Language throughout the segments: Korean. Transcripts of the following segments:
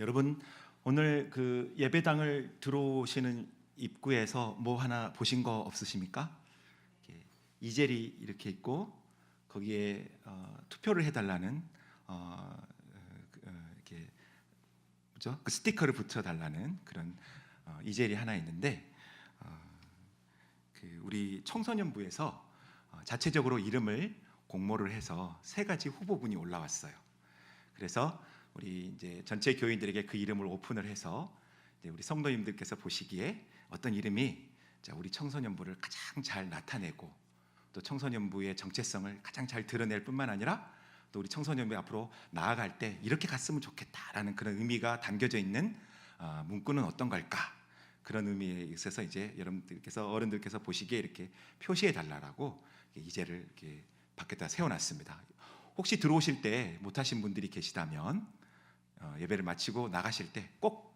여러분, 오늘 그 예배당을 들어오시는 입구에서 뭐 하나 보신 거 없으십니까? 이렇게 이젤이 이렇게 있고 거기에 투표를 해달라는 이렇게 뭐죠? 그 스티커를 붙여달라는 그런 이젤이 하나 있는데 그 우리 청소년부에서 자체적으로 이름을 공모를 해서 세 가지 후보군이 올라왔어요. 그래서 우리 이제 전체 교인들에게 그 이름을 오픈을 해서 이제 우리 성도님들께서 보시기에 어떤 이름이 우리 청소년부를 가장 잘 나타내고 또 청소년부의 정체성을 가장 잘 드러낼 뿐만 아니라 또 우리 청소년부 앞으로 나아갈 때 이렇게 갔으면 좋겠다라는 그런 의미가 담겨져 있는 문구는 어떤 걸까? 그런 의미에 있어서 이제 여러분들께서 어른들께서 보시기에 이렇게 표시해 달라라고 이제를 이렇게 밖에다 세워놨습니다. 혹시 들어오실 때 못하신 분들이 계시다면 예배를 마치고 나가실 때 꼭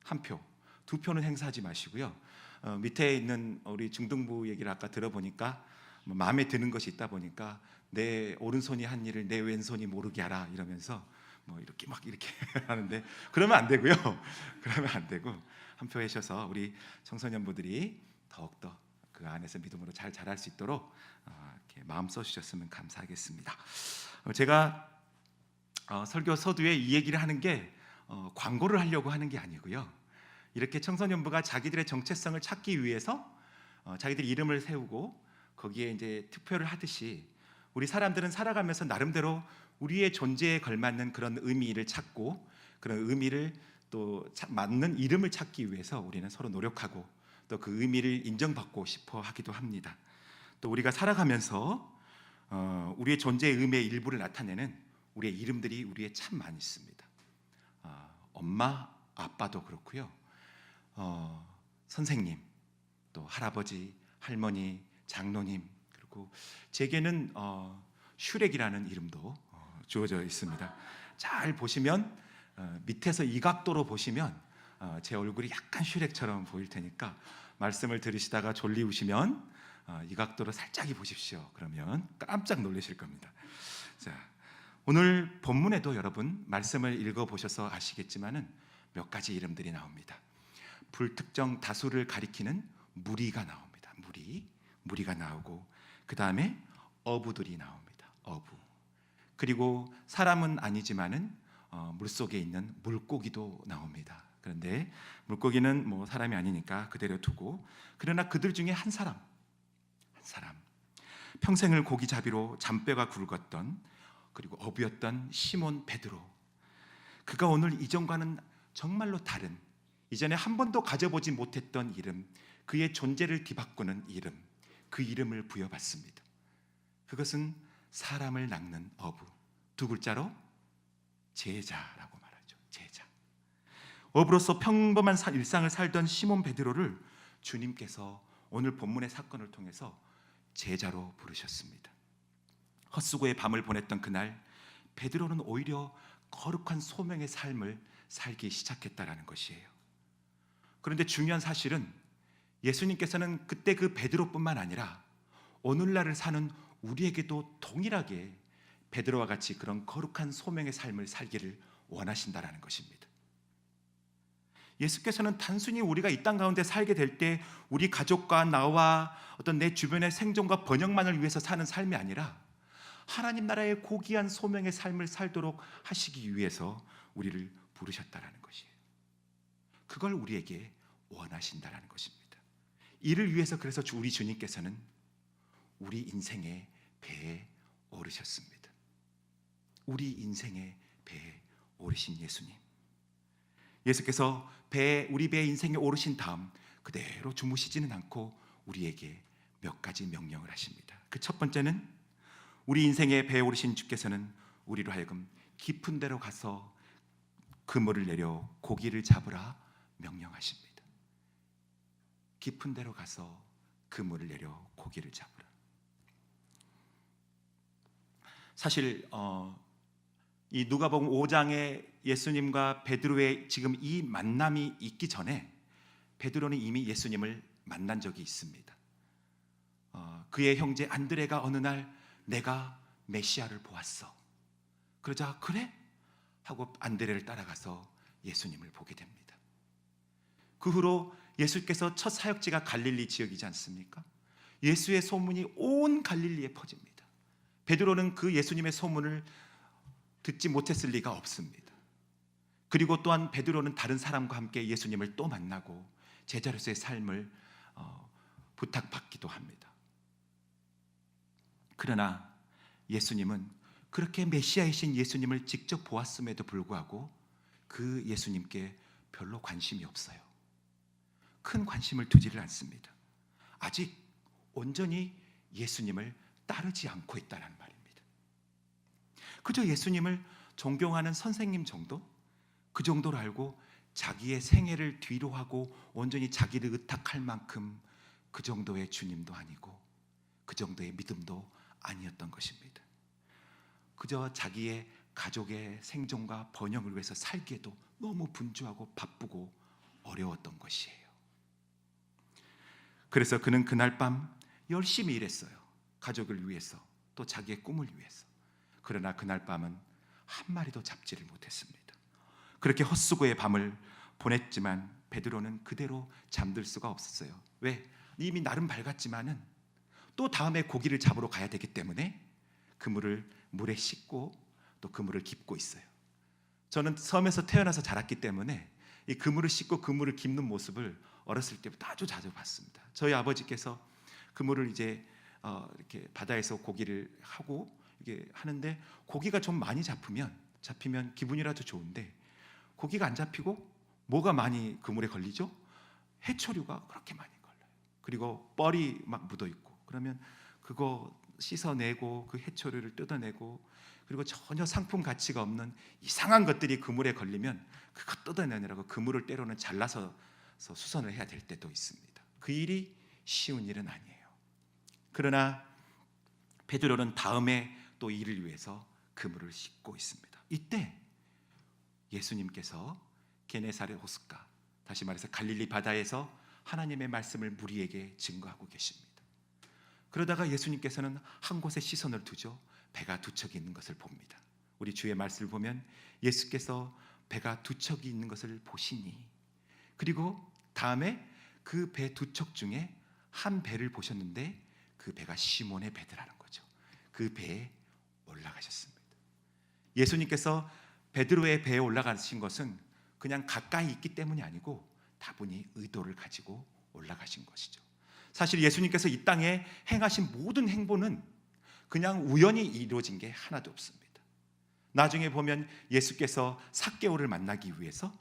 한 표, 두 표는 행사하지 마시고요. 밑에 있는 우리 중등부 얘기를 아까 들어보니까 마음에 드는 것이 있다 보니까 내 오른손이 한 일을 내 왼손이 모르게 하라 이러면서 뭐 이렇게 막 이렇게 하는데 그러면 안 되고요. 그러면 안 되고 한 표 하셔서 우리 청소년부들이 더욱더 그 안에서 믿음으로 잘 자랄 수 있도록 이렇게 마음 써주셨으면 감사하겠습니다. 제가 설교 서두에 이 얘기를 하는 게 광고를 하려고 하는 게 아니고요. 이렇게 청소년부가 자기들의 정체성을 찾기 위해서 자기들 이름을 세우고 거기에 이제 투표를 하듯이 우리 사람들은 살아가면서 나름대로 우리의 존재에 걸맞는 그런 의미를 찾고 그런 의미를 또 맞는 이름을 찾기 위해서 우리는 서로 노력하고 또 그 의미를 인정받고 싶어 하기도 합니다. 또 우리가 살아가면서 우리의 존재의 의미의 일부를 나타내는 우리의 이름들이 우리에 참 많이 있습니다. 엄마, 아빠도 그렇고요. 선생님, 또 할아버지, 할머니, 장로님, 그리고 제게는 슈렉이라는 이름도 주어져 있습니다. 잘 보시면 밑에서 이 각도로 보시면 제 얼굴이 약간 슈렉처럼 보일 테니까 말씀을 들으시다가 졸리우시면 이 각도로 살짝이 보십시오. 그러면 깜짝 놀라실 겁니다. 자, 오늘 본문에도 여러분 말씀을 읽어보셔서 아시겠지만은 몇 가지 이름들이 나옵니다. 불특정 다수를 가리키는 무리가 나옵니다. 무리가 나오고 그 다음에 어부들이 나옵니다. 어부. 그리고 사람은 아니지만은 물속에 있는 물고기도 나옵니다. 그런데 물고기는 뭐 사람이 아니니까 그대로 두고 그러나 그들 중에 한 사람 평생을 고기잡이로 잔뼈가 굵었던 그리고 어부였던 시몬 베드로, 그가 오늘 이전과는 정말로 다른 이전에 한 번도 가져보지 못했던 이름, 그의 존재를 뒤바꾸는 이름, 그 이름을 부여받습니다. 그것은 사람을 낚는 어부, 두 글자로 제자라고 말하죠. 제자. 어부로서 평범한 일상을 살던 시몬 베드로를 주님께서 오늘 본문의 사건을 통해서 제자로 부르셨습니다. 헛수고의 밤을 보냈던 그날 베드로는 오히려 거룩한 소명의 삶을 살기 시작했다라는 것이에요. 그런데 중요한 사실은 예수님께서는 그때 그 베드로뿐만 아니라 오늘날을 사는 우리에게도 동일하게 베드로와 같이 그런 거룩한 소명의 삶을 살기를 원하신다라는 것입니다. 예수께서는 단순히 우리가 이 땅 가운데 살게 될 때 우리 가족과 나와 어떤 내 주변의 생존과 번영만을 위해서 사는 삶이 아니라 하나님 나라의 고귀한 소명의 삶을 살도록 하시기 위해서 우리를 부르셨다라는 것이에요. 그걸 우리에게 원하신다라는 것입니다. 이를 위해서 그래서 우리 주님께서는 우리 인생의 배에 오르셨습니다. 우리 인생의 배에 오르신 예수님, 예수께서 우리 배의 인생에 오르신 다음 그대로 주무시지는 않고 우리에게 몇 가지 명령을 하십니다. 그 첫 번째는 우리 인생의 배에 오르신 주께서는 우리로 하여금 깊은 데로 가서 그물을 내려 고기를 잡으라 명령하십니다. 깊은 데로 가서 그물을 내려 고기를 잡으라. 사실 이 누가복음 5장에 예수님과 베드로의 지금 이 만남이 있기 전에 베드로는 이미 예수님을 만난 적이 있습니다. 그의 형제 안드레가 어느 날 내가 메시아를 보았어. 그러자 그래? 하고 안드레를 따라가서 예수님을 보게 됩니다. 그 후로 예수께서 첫 사역지가 갈릴리 지역이지 않습니까? 예수의 소문이 온 갈릴리에 퍼집니다. 베드로는 그 예수님의 소문을 듣지 못했을 리가 없습니다. 그리고 또한 베드로는 다른 사람과 함께 예수님을 또 만나고 제자로서의 삶을 부탁받기도 합니다. 그러나 예수님은 그렇게 메시아이신 예수님을 직접 보았음에도 불구하고 그 예수님께 별로 관심이 없어요. 큰 관심을 두지를 않습니다. 아직 온전히 예수님을 따르지 않고 있다는 말입니다. 그저 예수님을 존경하는 선생님 정도? 그 정도로 알고 자기의 생애를 뒤로 하고 온전히 자기를 의탁할 만큼 그 정도의 주님도 아니고 그 정도의 믿음도 아니었던 것입니다. 그저 자기의 가족의 생존과 번영을 위해서 살기에도 너무 분주하고 바쁘고 어려웠던 것이에요. 그래서 그는 그날 밤 열심히 일했어요. 가족을 위해서, 또 자기의 꿈을 위해서. 그러나 그날 밤은 한 마리도 잡지를 못했습니다. 그렇게 헛수고의 밤을 보냈지만 베드로는 그대로 잠들 수가 없었어요. 왜? 이미 날은 밝았지만은 또 다음에 고기를 잡으러 가야 되기 때문에 그물을 물에 씻고 또 그물을 깁고 있어요. 저는 섬에서 태어나서 자랐기 때문에 이 그물을 씻고 그물을 깁는 모습을 어렸을 때부터 아주 자주 봤습니다. 저희 아버지께서 그물을 이제 이렇게 바다에서 고기를 하고 이게 하는데 고기가 좀 많이 잡히면 기분이라도 좋은데 고기가 안 잡히고 뭐가 많이 그물에 걸리죠? 해초류가 그렇게 많이 걸려요. 그리고 뻘이 막 묻어 있고 그러면 그거 씻어내고 그 해초류를 뜯어내고 그리고 전혀 상품 가치가 없는 이상한 것들이 그물에 걸리면 그거 뜯어내느라고 그물을 때로는 잘라서 수선을 해야 될 때도 있습니다. 그 일이 쉬운 일은 아니에요. 그러나 베드로는 다음에 또 일을 위해서 그물을 씻고 있습니다. 이때 예수님께서 게네사렛 호숫가, 다시 말해서 갈릴리 바다에서 하나님의 말씀을 무리에게 증거하고 계십니다. 그러다가 예수님께서는 한 곳에 시선을 두죠. 배가 두 척이 있는 것을 봅니다. 우리 주의 말씀을 보면 예수께서 배가 두 척이 있는 것을 보시니, 그리고 다음에 그 배 두 척 중에 한 배를 보셨는데 그 배가 시몬의 배더라는 거죠. 그 배에 올라가셨습니다. 예수님께서 베드로의 배에 올라가신 것은 그냥 가까이 있기 때문이 아니고 다분히 의도를 가지고 올라가신 것이죠. 사실 예수님께서 이 땅에 행하신 모든 행보는 그냥 우연히 이루어진 게 하나도 없습니다. 나중에 보면 예수께서 삭개오를 만나기 위해서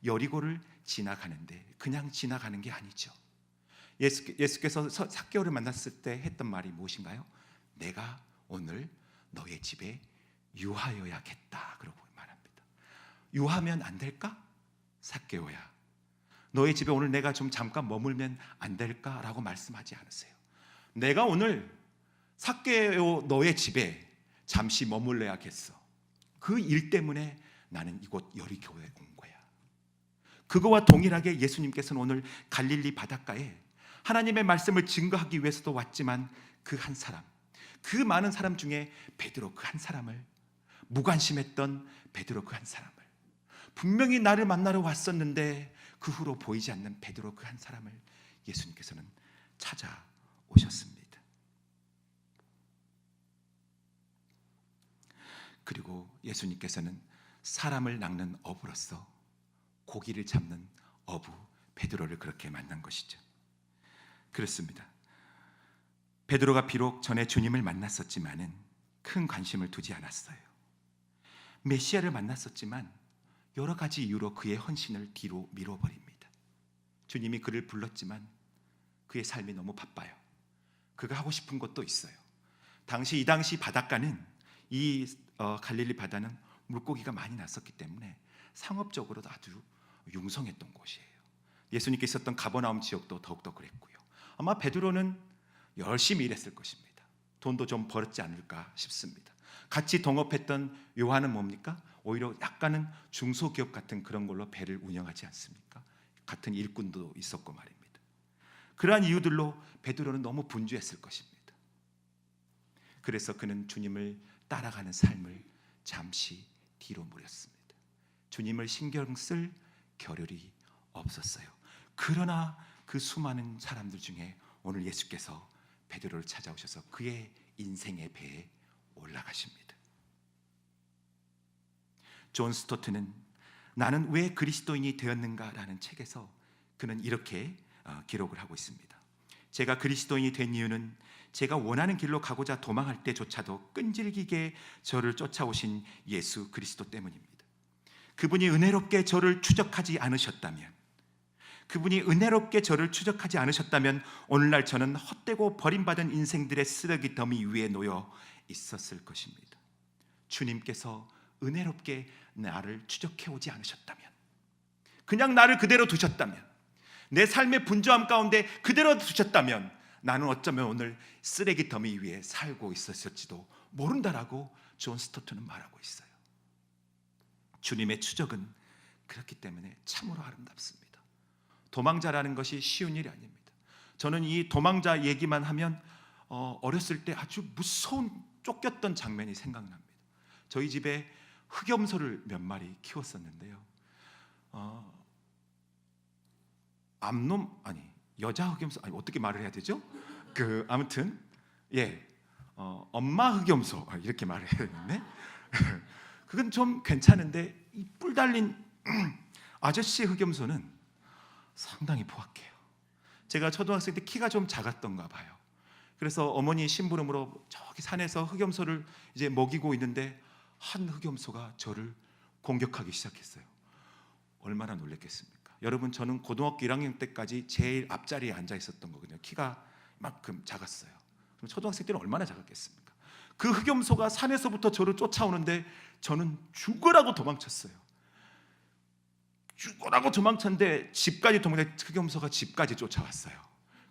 여리고를 지나가는데 그냥 지나가는 게 아니죠. 예수께서 삭개오를 만났을 때 했던 말이 무엇인가요? 내가 오늘 너의 집에 유하여야겠다 그러고 말합니다. 유하면 안 될까? 삭개오야, 너의 집에 오늘 내가 좀 잠깐 머물면 안 될까라고 말씀하지 않으세요. 내가 오늘 삭개오 너의 집에 잠시 머물러야겠어. 그 일 때문에 나는 이곳 여리고에 온 거야. 그거와 동일하게 예수님께서는 오늘 갈릴리 바닷가에 하나님의 말씀을 증거하기 위해서도 왔지만 그 한 사람, 그 많은 사람 중에 베드로 그 한 사람을, 무관심했던 베드로 그 한 사람을, 분명히 나를 만나러 왔었는데 그 후로 보이지 않는 베드로 그 한 사람을 예수님께서는 찾아오셨습니다. 그리고 예수님께서는 사람을 낚는 어부로서 고기를 잡는 어부 베드로를 그렇게 만난 것이죠. 그렇습니다. 베드로가 비록 전에 주님을 만났었지만은 큰 관심을 두지 않았어요. 메시아를 만났었지만 여러 가지 이유로 그의 헌신을 뒤로 밀어버립니다. 주님이 그를 불렀지만 그의 삶이 너무 바빠요. 그가 하고 싶은 것도 있어요. 이 당시 바닷가는 갈릴리 바다는 물고기가 많이 났었기 때문에 상업적으로도 아주 융성했던 곳이에요. 예수님께 있었던 가버나움 지역도 더욱더 그랬고요. 아마 베드로는 열심히 일했을 것입니다. 돈도 좀 벌었지 않을까 싶습니다. 같이 동업했던 요한은 뭡니까? 오히려 약간은 중소기업 같은 그런 걸로 배를 운영하지 않습니까? 같은 일꾼도 있었고 말입니다. 그러한 이유들로 베드로는 너무 분주했을 것입니다. 그래서 그는 주님을 따라가는 삶을 잠시 뒤로 물었습니다. 주님을 신경 쓸 겨를이 없었어요. 그러나 그 수많은 사람들 중에 오늘 예수께서 베드로를 찾아오셔서 그의 인생의 배에 올라가십니다. 존 스토트는 나는 왜 그리스도인이 되었는가라는 책에서 그는 이렇게 기록을 하고 있습니다. 제가 그리스도인이 된 이유는 제가 원하는 길로 가고자 도망할 때조차도 끈질기게 저를 쫓아오신 예수 그리스도 때문입니다. 그분이 은혜롭게 저를 추적하지 않으셨다면, 오늘날 저는 헛되고 버림받은 인생들의 쓰레기 더미 위에 놓여 있었을 것입니다. 주님께서 은혜롭게 나를 추적해오지 않으셨다면, 그냥 나를 그대로 두셨다면, 내 삶의 분주함 가운데 그대로 두셨다면 나는 어쩌면 오늘 쓰레기 더미 위에 살고 있었을지도 모른다라고 존 스토트는 말하고 있어요. 주님의 추적은 그렇기 때문에 참으로 아름답습니다. 도망자라는 것이 쉬운 일이 아닙니다. 저는 이 도망자 얘기만 하면 어렸을 때 아주 무서운 쫓겼던 장면이 생각납니다. 저희 집에 흑염소를 몇 마리 키웠었는데요. 여자 흑염소, 어떻게 말을 해야 되죠? 아무튼 엄마 흑염소 이렇게 말을 해야 되는데 그건 좀 괜찮은데 이 뿔 달린 아저씨 흑염소는 상당히 포악해요. 제가 초등학생 때 키가 좀 작았던가 봐요. 그래서 어머니 심부름으로 저기 산에서 흑염소를 이제 먹이고 있는데 한 흑염소가 저를 공격하기 시작했어요. 얼마나 놀랬겠습니까? 여러분, 저는 고등학교 1학년 때까지 제일 앞자리에 앉아 있었던 거거든요. 키가 이만큼 작았어요. 그럼 초등학생 때는 얼마나 작았겠습니까? 그 흑염소가 산에서부터 저를 쫓아오는데 저는 죽으라고 도망쳤어요. 죽으라고 도망쳤는데 집까지 도망쳤는데 흑염소가 집까지 쫓아왔어요.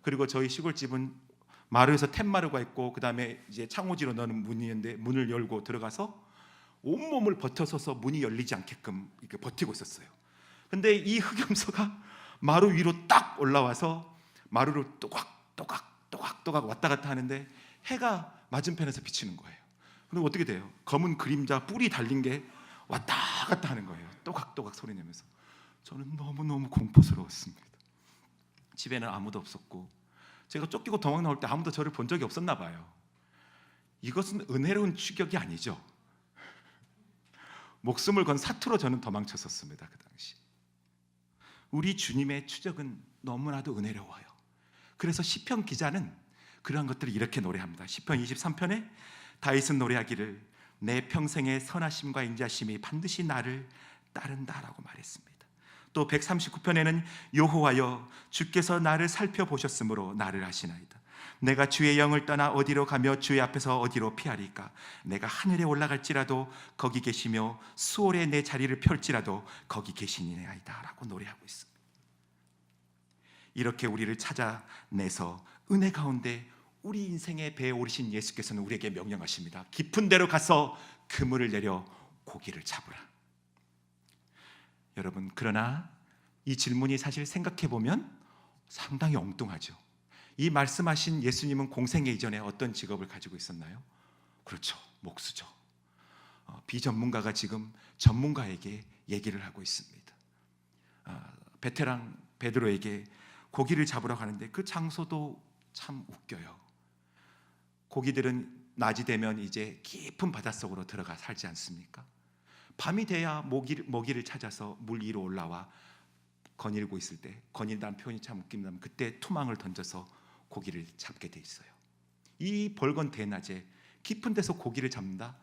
그리고 저희 시골집은 마루에서 툇마루가 있고 그 다음에 이제 창호지로 넣는 문이 있는데 문을 열고 들어가서 온몸을 버텨서서 문이 열리지 않게끔 이렇게 버티고 있었어요. 근데 이 흑염소가 마루 위로 딱 올라와서 마루를 또각또각 왔다 갔다 하는데 해가 맞은편에서 비치는 거예요. 그리고 어떻게 돼요? 검은 그림자 뿔이 달린 게 왔다 갔다 하는 거예요. 또각또각 소리 내면서. 저는 너무너무 공포스러웠습니다. 집에는 아무도 없었고 제가 쫓기고 도망 나올 때 아무도 저를 본 적이 없었나 봐요. 이것은 은혜로운 추격이 아니죠. 목숨을 건 사투로 저는 도망쳤었습니다. 그 당시. 우리 주님의 추적은 너무나도 은혜로워요. 그래서 시편 기자는 그러한 것들을 이렇게 노래합니다. 시편 23편에 다윗은 노래하기를 내 평생의 선하심과 인자심이 반드시 나를 따른다라고 말했습니다. 또 139편에는 여호와여 주께서 나를 살펴보셨으므로 나를 아시나이다. 내가 주의 영을 떠나 어디로 가며 주의 앞에서 어디로 피하리까? 내가 하늘에 올라갈지라도 거기 계시며 수월에 내 자리를 펼지라도 거기 계시니이다 라고 노래하고 있습니다. 이렇게 우리를 찾아내서 은혜 가운데 우리 인생의 배에 오르신 예수께서는 우리에게 명령하십니다. 깊은 데로 가서 그물을 내려 고기를 잡으라. 여러분, 그러나 이 질문이 사실 생각해보면 상당히 엉뚱하죠. 이 말씀하신 예수님은 공생애 이전에 어떤 직업을 가지고 있었나요? 그렇죠, 목수죠. 비전문가가 지금 전문가에게 얘기를 하고 있습니다. 베테랑 베드로에게 고기를 잡으러 가는데 그 장소도 참 웃겨요. 고기들은 낮이 되면 이제 깊은 바닷속으로 들어가 살지 않습니까? 밤이 돼야 먹이를 찾아서 물 위로 올라와 거닐고 있을 때, 거닐다는 표현이 참 웃깁니다. 그때 투망을 던져서 고기를 잡게 돼 있어요. 이 벌건 대낮에 깊은 데서 고기를 잡는다?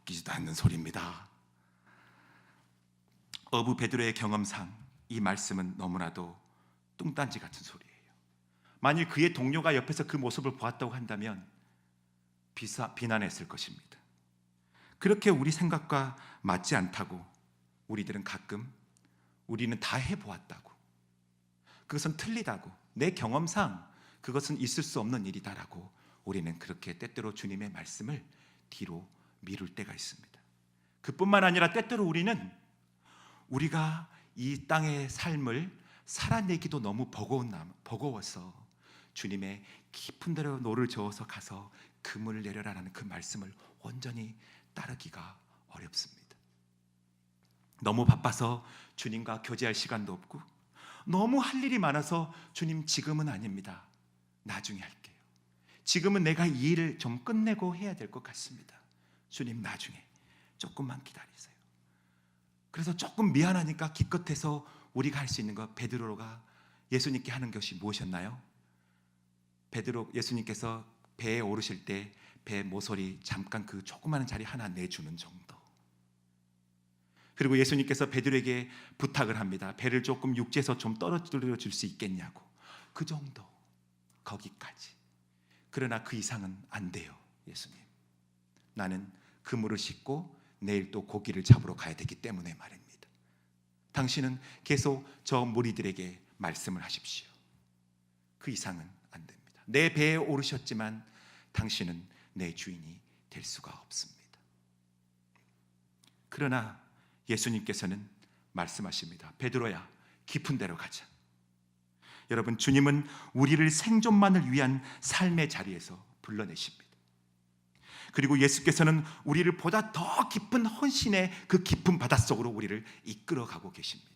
웃기지도 않는 소리입니다. 어부 베드로의 경험상 이 말씀은 너무나도 뚱딴지 같은 소리예요. 만일 그의 동료가 옆에서 그 모습을 보았다고 한다면 비난했을 것입니다. 그렇게 우리 생각과 맞지 않다고 우리들은 가끔 우리는 다 해보았다고, 그것은 틀리다고, 내 경험상 그것은 있을 수 없는 일이다라고 우리는 그렇게 때때로 주님의 말씀을 뒤로 미룰 때가 있습니다. 그뿐만 아니라 때때로 우리는 우리가 이 땅의 삶을 살아내기도 너무 버거워서 주님의 깊은 데로 노를 저어서 가서 그물을 내려라라는 그 말씀을 온전히 따르기가 어렵습니다. 너무 바빠서 주님과 교제할 시간도 없고, 너무 할 일이 많아서 주님 지금은 아닙니다. 나중에 할게요. 지금은 내가 이 일을 좀 끝내고 해야 될 것 같습니다. 주님 나중에 조금만 기다리세요. 그래서 조금 미안하니까 기껏해서 우리가 할 수 있는 거, 베드로가 예수님께 하는 것이 무엇이었나요? 예수님께서 배에 오르실 때 배 모서리 잠깐 그 조그마한 자리 하나 내주는 정도. 그리고 예수님께서 베드로에게 부탁을 합니다. 배를 조금 육지에서 좀 떨어뜨려 줄 수 있겠냐고. 그 정도, 거기까지. 그러나 그 이상은 안 돼요. 예수님, 나는 그물을 싣고 내일 또 고기를 잡으러 가야 되기 때문에 말입니다. 당신은 계속 저 무리들에게 말씀을 하십시오. 그 이상은 안 됩니다. 내 배에 오르셨지만 당신은 내 주인이 될 수가 없습니다. 그러나 예수님께서는 말씀하십니다. 베드로야, 깊은 데로 가자. 여러분, 주님은 우리를 생존만을 위한 삶의 자리에서 불러내십니다. 그리고 예수께서는 우리를 보다 더 깊은 헌신의 그 깊은 바닷속으로 우리를 이끌어가고 계십니다.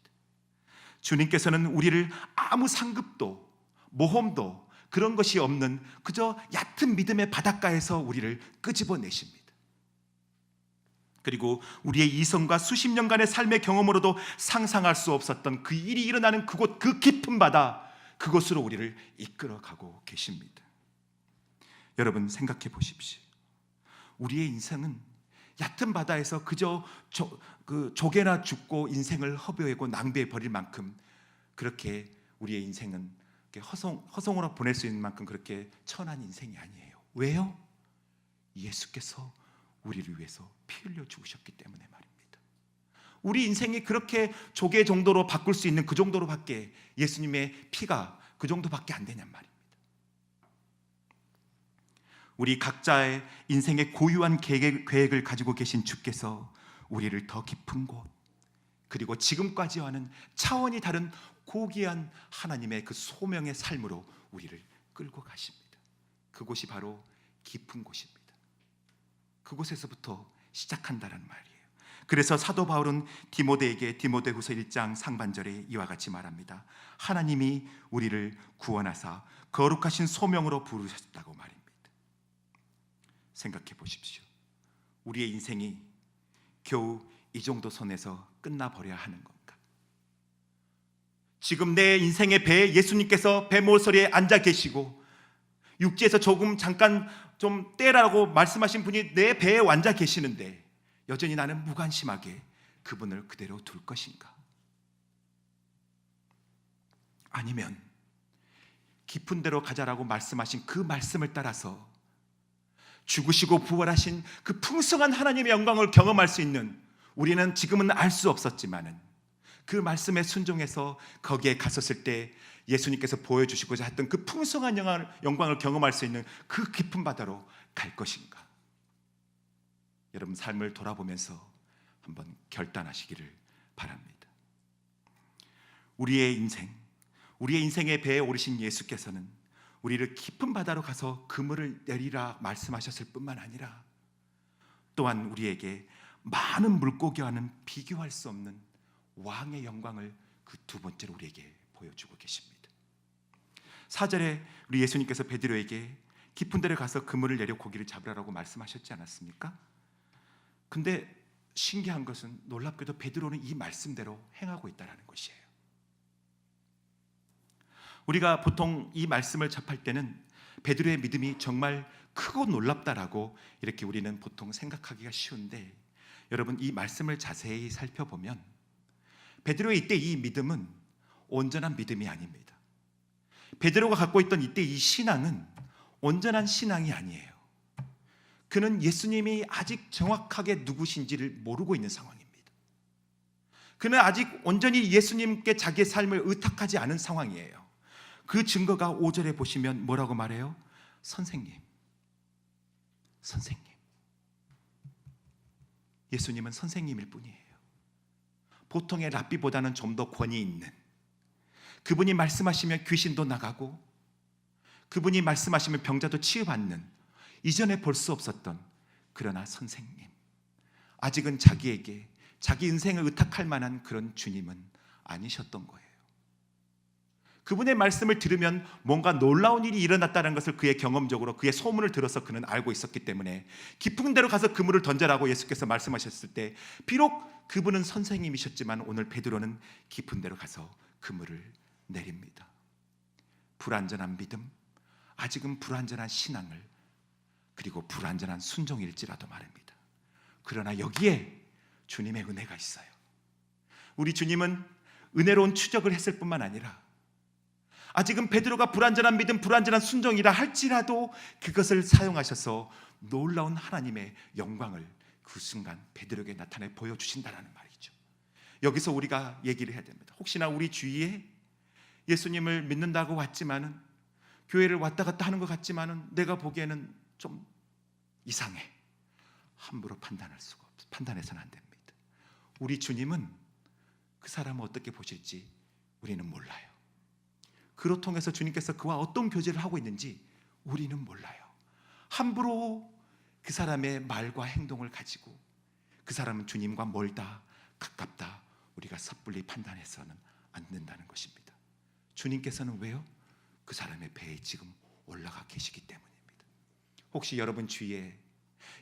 주님께서는 우리를 아무 상급도 모험도 그런 것이 없는 그저 얕은 믿음의 바닷가에서 우리를 끄집어내십니다. 그리고 우리의 이성과 수십 년간의 삶의 경험으로도 상상할 수 없었던 그 일이 일어나는 그곳, 그 깊은 바다, 그곳으로 우리를 이끌어가고 계십니다. 여러분, 생각해 보십시오. 우리의 인생은 얕은 바다에서 그저 조개나 죽고 인생을 허비하고 낭비해 버릴 만큼, 그렇게 우리의 인생은 허송으로 보낼 수 있는 만큼 그렇게 천한 인생이 아니에요. 왜요? 예수께서 우리를 위해서 피 흘려 죽으셨기 때문에 말입니다. 우리 인생이 그렇게 조개 정도로 바꿀 수 있는 그 정도로밖에, 예수님의 피가 그 정도밖에 안 되냔 말입니다. 우리 각자의 인생의 고유한 계획을 가지고 계신 주께서 우리를 더 깊은 곳, 그리고 지금까지와는 차원이 다른 고귀한 하나님의 그 소명의 삶으로 우리를 끌고 가십니다. 그곳이 바로 깊은 곳입니다. 그곳에서부터 시작한다는 말이에요. 그래서 사도 바울은 디모데에게 디모데후서 1장 상반절에 이와 같이 말합니다. 하나님이 우리를 구원하사 거룩하신 소명으로 부르셨다고 말입니다. 생각해 보십시오. 우리의 인생이 겨우 이 정도 선에서 끝나버려야 하는 건가? 지금 내 인생의 배에 예수님께서 배 모서리에 앉아 계시고 육지에서 잠깐 좀 떼라고 말씀하신 분이 내 배에 앉아 계시는데 여전히 나는 무관심하게 그분을 그대로 둘 것인가? 아니면 깊은 데로 가자라고 말씀하신 그 말씀을 따라서 죽으시고 부활하신 그 풍성한 하나님의 영광을 경험할 수 있는, 우리는 지금은 알 수 없었지만은 그 말씀에 순종해서 거기에 갔었을 때 예수님께서 보여주시고자 했던 그 풍성한 영광을 경험할 수 있는 그 깊은 바다로 갈 것인가? 여러분, 삶을 돌아보면서 한번 결단하시기를 바랍니다. 우리의 인생의 배에 오르신 예수께서는 우리를 깊은 바다로 가서 그물을 내리라 말씀하셨을 뿐만 아니라 또한 우리에게 많은 물고기와는 비교할 수 없는 왕의 영광을 그 두 번째로 우리에게 보여주고 계십니다. 4절에 우리 예수님께서 베드로에게 깊은 데를 가서 그물을 내려 고기를 잡으라고 말씀하셨지 않았습니까? 근데 신기한 것은, 놀랍게도 베드로는 이 말씀대로 행하고 있다는 것이에요. 우리가 보통 이 말씀을 접할 때는 베드로의 믿음이 정말 크고 놀랍다라고 이렇게 우리는 보통 생각하기가 쉬운데, 여러분, 이 말씀을 자세히 살펴보면 베드로의 이때 이 믿음은 온전한 믿음이 아닙니다. 베드로가 갖고 있던 이때 이 신앙은 온전한 신앙이 아니에요. 그는 예수님이 아직 정확하게 누구신지를 모르고 있는 상황입니다. 그는 아직 온전히 예수님께 자기의 삶을 의탁하지 않은 상황이에요. 그 증거가 5절에 보시면 뭐라고 말해요? 선생님. 예수님은 선생님일 뿐이에요. 보통의 랍비보다는 좀 더 권위 있는, 그분이 말씀하시면 귀신도 나가고 그분이 말씀하시면 병자도 치유받는, 이전에 볼 수 없었던, 그러나 선생님, 아직은 자기에게 자기 인생을 의탁할 만한 그런 주님은 아니셨던 거예요. 그분의 말씀을 들으면 뭔가 놀라운 일이 일어났다는 것을 그의 경험적으로, 그의 소문을 들어서 그는 알고 있었기 때문에 깊은 데로 가서 그물을 던져라고 예수께서 말씀하셨을 때, 비록 그분은 선생님이셨지만 오늘 베드로는 깊은 데로 가서 그물을 내립니다. 불완전한 믿음, 아직은 불완전한 신앙을, 그리고 불완전한 순종일지라도 말입니다. 그러나 여기에 주님의 은혜가 있어요. 우리 주님은 은혜로운 추적을 했을 뿐만 아니라 아직은 베드로가 불완전한 믿음, 불완전한 순종이라 할지라도 그것을 사용하셔서 놀라운 하나님의 영광을 그 순간 베드로에게 나타내 보여주신다는 말이죠. 여기서 우리가 얘기를 해야 됩니다. 혹시나 우리 주위에 예수님을 믿는다고 왔지만은, 교회를 왔다 갔다 하는 것 같지만은 내가 보기에는 좀 이상해, 함부로 판단해서는 안 됩니다. 우리 주님은 그 사람을 어떻게 보실지 우리는 몰라요. 그로 통해서 주님께서 그와 어떤 교제를 하고 있는지 우리는 몰라요. 함부로 그 사람의 말과 행동을 가지고 그 사람은 주님과 멀다, 가깝다, 우리가 섣불리 판단해서는 안 된다는 것입니다. 주님께서는 왜요? 그 사람의 배에 지금 올라가 계시기 때문입니다. 혹시 여러분 주위에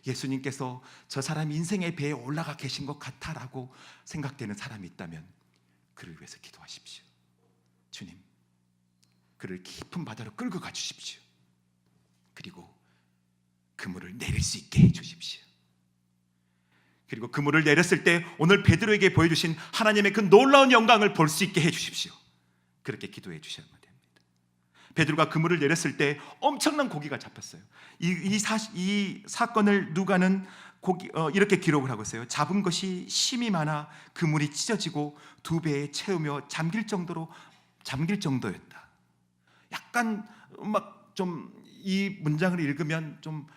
예수님께서 저 사람 인생의 배에 올라가 계신 것 같아라고 생각되는 사람이 있다면 그를 위해서 기도하십시오. 주님, 그를 깊은 바다로 끌고 가 주십시오. 그리고 그물을 내릴 수 있게 해 주십시오. 그리고 그물을 내렸을 때 오늘 베드로에게 보여주신 하나님의 그 놀라운 영광을 볼 수 있게 해 주십시오. 그렇게 기도해 주셔야만 됩니다. 베드로가 그물을 내렸을 때 엄청난 고기가 잡혔어요. 이 사건을 누가는 이렇게 기록을 하고 있어요. 잡은 것이 심이 많아 그물이 찢어지고 두 배에 채우며 잠길 정도였다. 약간 막 좀 이 문장을 읽으면 좀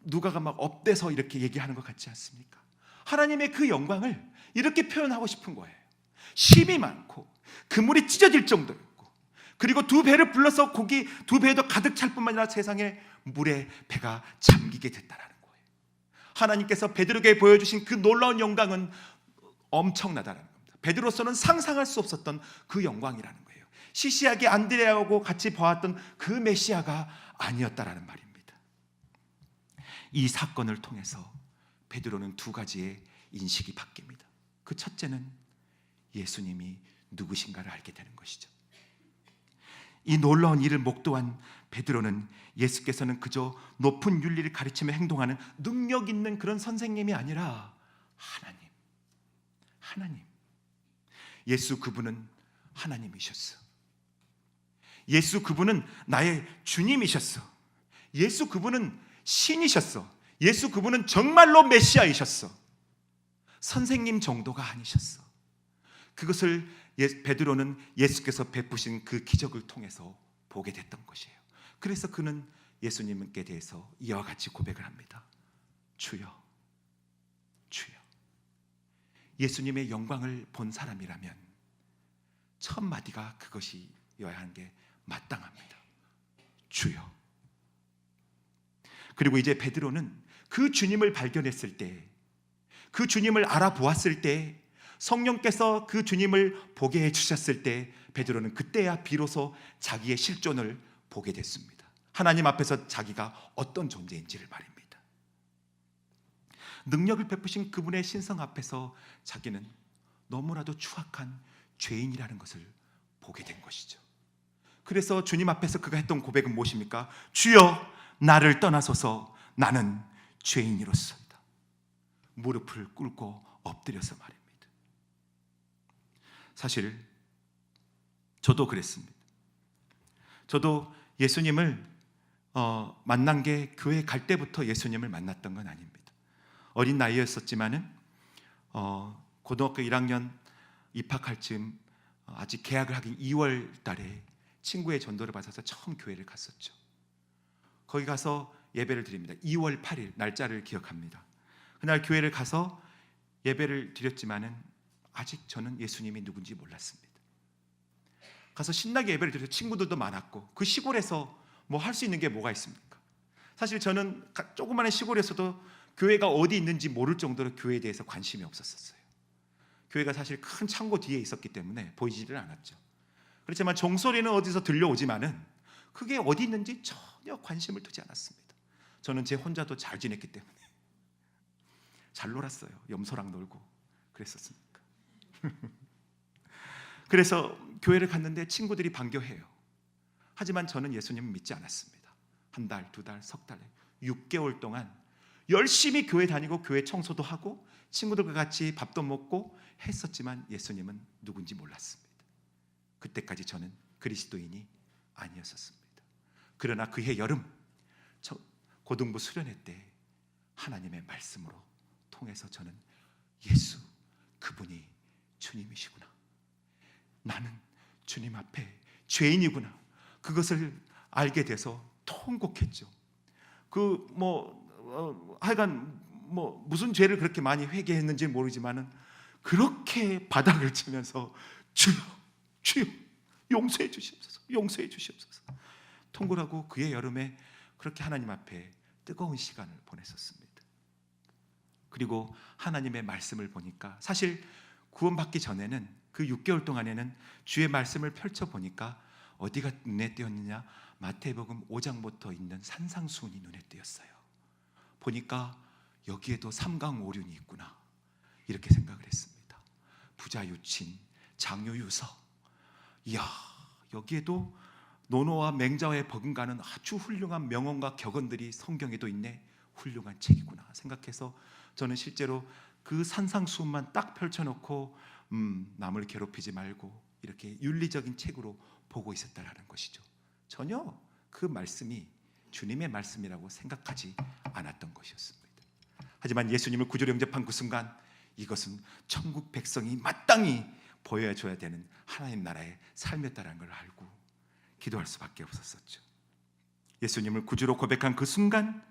누가가 막 업돼서 이렇게 얘기하는 것 같지 않습니까? 하나님의 그 영광을 이렇게 표현하고 싶은 거예요. 심이 많고 그물이 찢어질 정도였고, 그리고 두 배를 불러서 고기 두 배도 가득 찰 뿐만 아니라 세상에 물에 배가 잠기게 됐다라는 거예요. 하나님께서 베드로에게 보여주신 그 놀라운 영광은 엄청나다라는 겁니다. 베드로로서는 상상할 수 없었던 그 영광이라는 거예요. 시시하게 안드레아하고 같이 보았던 그 메시아가 아니었다라는 말입니다. 이 사건을 통해서 베드로는 두 가지의 인식이 바뀝니다. 그 첫째는 예수님이 누구신가를 알게 되는 것이죠. 이 놀라운 일을 목도한 베드로는 예수께서는 그저 높은 윤리를 가르치며 행동하는 능력 있는 그런 선생님이 아니라 하나님. 예수 그분은 하나님이셨어. 예수 그분은 나의 주님이셨어. 예수 그분은 신이셨어. 예수 그분은 정말로 메시아이셨어. 선생님 정도가 아니셨어. 그것을 베드로는 예수께서 베푸신 그 기적을 통해서 보게 됐던 것이에요. 그래서 그는 예수님께 대해서 이와 같이 고백을 합니다. 주여. 예수님의 영광을 본 사람이라면 첫 마디가 그것이어야 하는 게 마땅합니다. 주여. 그리고 이제 베드로는 그 주님을 발견했을 때, 그 주님을 알아보았을 때, 성령께서 그 주님을 보게 해주셨을 때 베드로는 그때야 비로소 자기의 실존을 보게 됐습니다. 하나님 앞에서 자기가 어떤 존재인지를 말입니다. 능력을 베푸신 그분의 신성 앞에서 자기는 너무나도 추악한 죄인이라는 것을 보게 된 것이죠. 그래서 주님 앞에서 그가 했던 고백은 무엇입니까? 주여, 나를 떠나소서, 나는 죄인이로소이다. 무릎을 꿇고 엎드려서 말입니다. 사실 저도 그랬습니다. 저도 예수님을 만난 게 교회 갈 때부터 예수님을 만났던 건 아닙니다. 어린 나이였었지만은 고등학교 1학년 입학할 즈음 아직 개학을 하기 2월 달에 친구의 전도를 받아서 처음 교회를 갔었죠. 거기 가서 예배를 드립니다. 2월 8일 날짜를 기억합니다. 그날 교회를 가서 예배를 드렸지만은 아직 저는 예수님이 누군지 몰랐습니다. 가서 신나게 예배를 드려서 친구들도 많았고, 그 시골에서 뭐 할 수 있는 게 뭐가 있습니까? 사실 저는 조그마한 시골에서도 교회가 어디 있는지 모를 정도로 교회에 대해서 관심이 없었어요. 교회가 사실 큰 창고 뒤에 있었기 때문에 보이지를 않았죠. 그렇지만 종소리는 어디서 들려오지만은 그게 어디 있는지 전혀 관심을 두지 않았습니다. 저는 제 혼자도 잘 지냈기 때문에 잘 놀았어요. 염소랑 놀고 그랬었으니까. 그래서 교회를 갔는데 친구들이 반겨해요. 하지만 저는 예수님을 믿지 않았습니다. 한 달, 두 달, 석 달, 6개월 동안 열심히 교회 다니고 교회 청소도 하고 친구들과 같이 밥도 먹고 했었지만 예수님은 누군지 몰랐습니다. 그때까지 저는 그리스도인이 아니었었습니다. 그러나 그해 여름 고등부 수련회 때 하나님의 말씀으로 통해서 저는 예수, 그분이 주님이시구나, 나는 주님 앞에 죄인이구나, 그것을 알게 돼서 통곡했죠. 하여간 무슨 죄를 그렇게 많이 회개했는지 모르지만은 그렇게 바닥을 치면서 주여, 주여, 용서해 주시옵소서, 용서해 주시옵소서 통곡하고 그의 여름에 그렇게 하나님 앞에 뜨거운 시간을 보냈었습니다. 그리고 하나님의 말씀을 보니까 사실 구원받기 전에는 그 6개월 동안에는 주의 말씀을 펼쳐보니까 어디가 눈에 띄었느냐, 마태복음 5장부터 있는 산상수훈이 눈에 띄었어요. 보니까 여기에도 삼강오륜이 있구나, 이렇게 생각을 했습니다. 부자유친, 장유유서, 이야, 여기에도 노노와 맹자와의 버금가는 아주 훌륭한 명언과 격언들이 성경에도 있네, 훌륭한 책이구나 생각해서 저는 실제로 그 산상수훈만 딱 펼쳐놓고 남을 괴롭히지 말고 이렇게 윤리적인 책으로 보고 있었다라는 것이죠. 전혀 그 말씀이 주님의 말씀이라고 생각하지 않았던 것이었습니다. 하지만 예수님을 구주로 영접한 그 순간 이것은 천국 백성이 마땅히 보여줘야 되는 하나님 나라의 삶이었다는 걸 알고 기도할 수밖에 없었었죠. 예수님을 구주로 고백한 그 순간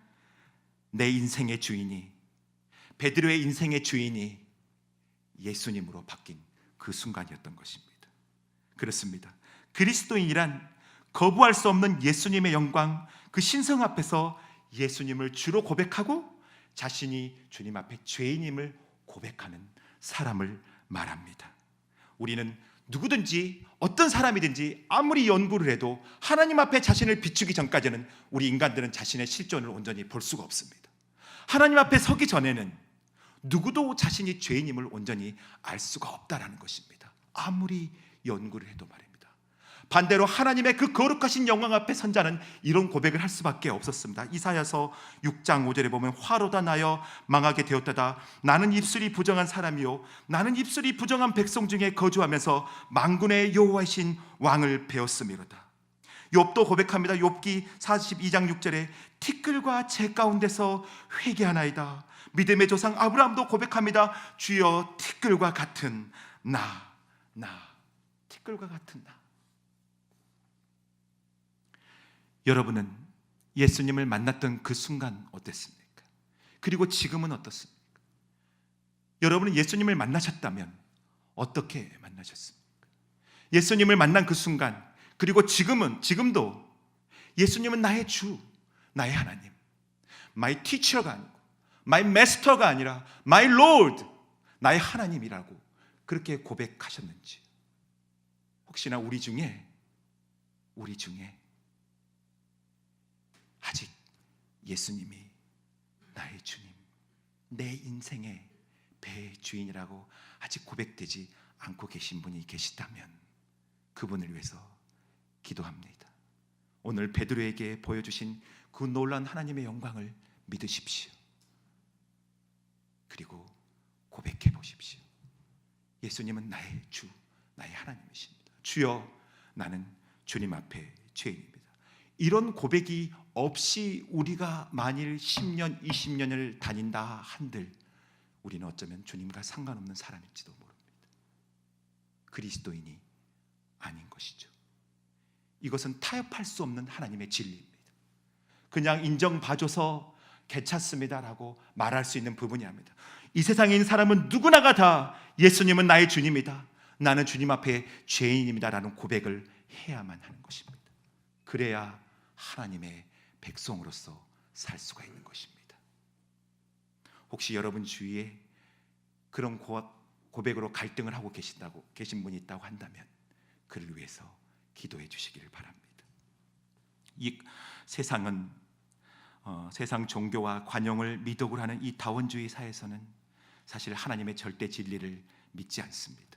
내 인생의 주인이, 베드로의 인생의 주인이 예수님으로 바뀐 그 순간이었던 것입니다. 그렇습니다. 그리스도인이란 거부할 수 없는 예수님의 영광, 그 신성 앞에서 예수님을 주로 고백하고 자신이 주님 앞에 죄인임을 고백하는 사람을 말합니다. 우리는 누구든지 어떤 사람이든지 아무리 연구를 해도 하나님 앞에 자신을 비추기 전까지는 우리 인간들은 자신의 실존을 온전히 볼 수가 없습니다. 하나님 앞에 서기 전에는 누구도 자신이 죄인임을 온전히 알 수가 없다라는 것입니다. 아무리 연구를 해도 말입니다. 반대로 하나님의 그 거룩하신 영광 앞에 선 자는 이런 고백을 할 수밖에 없었습니다. 이사야서 6장 5절에 보면 화로다 나여 망하게 되었다다, 나는 입술이 부정한 사람이요 나는 입술이 부정한 백성 중에 거주하면서 만군의 여호와이신 왕을 배웠음이로다. 욥도 고백합니다. 욥기 42장 6절에 티끌과 재 가운데서 회개하나이다. 믿음의 조상 아브라함도 고백합니다. 주여 티끌과 같은 나 티끌과 같은 나. 여러분은 예수님을 만났던 그 순간 어땠습니까? 그리고 지금은 어떻습니까? 여러분은 예수님을 만나셨다면 어떻게 만나셨습니까? 예수님을 만난 그 순간, 그리고 지금도 예수님은 나의 주, 나의 하나님, my teacher가 아니고 my master가 아니라 my lord, 나의 하나님이라고 그렇게 고백하셨는지, 혹시나 우리 중에 아직 예수님이 나의 주님, 내 인생의 배의 주인이라고 아직 고백되지 않고 계신 분이 계시다면 그분을 위해서 기도합니다. 오늘 베드로에게 보여주신 그 놀라운 하나님의 영광을 믿으십시오. 그리고 고백해 보십시오. 예수님은 나의 주, 나의 하나님이십니다. 주여, 나는 주님 앞에 죄인입니다. 이런 고백이 없이 우리가 만일 10년, 20년을 다닌다 한들 우리는 어쩌면 주님과 상관없는 사람일지도 모릅니다. 그리스도인이 아닌 것이죠. 이것은 타협할 수 없는 하나님의 진리입니다. 그냥 인정봐줘서 괜찮습니다라고 말할 수 있는 부분이 아닙니다. 이 세상에 있는 사람은 누구나가 다 예수님은 나의 주님이다, 나는 주님 앞에 죄인입니다라는 고백을 해야만 하는 것입니다. 그래야 하나님의 백성으로서 살 수가 있는 것입니다. 혹시 여러분 주위에 그런 고백으로 갈등을 하고 계신 분이 있다고 한다면 그를 위해서 기도해 주시기를 바랍니다. 이 세상은 세상 종교와 관용을 미덕으로 하는 이 다원주의 사회에서는 사실 하나님의 절대 진리를 믿지 않습니다.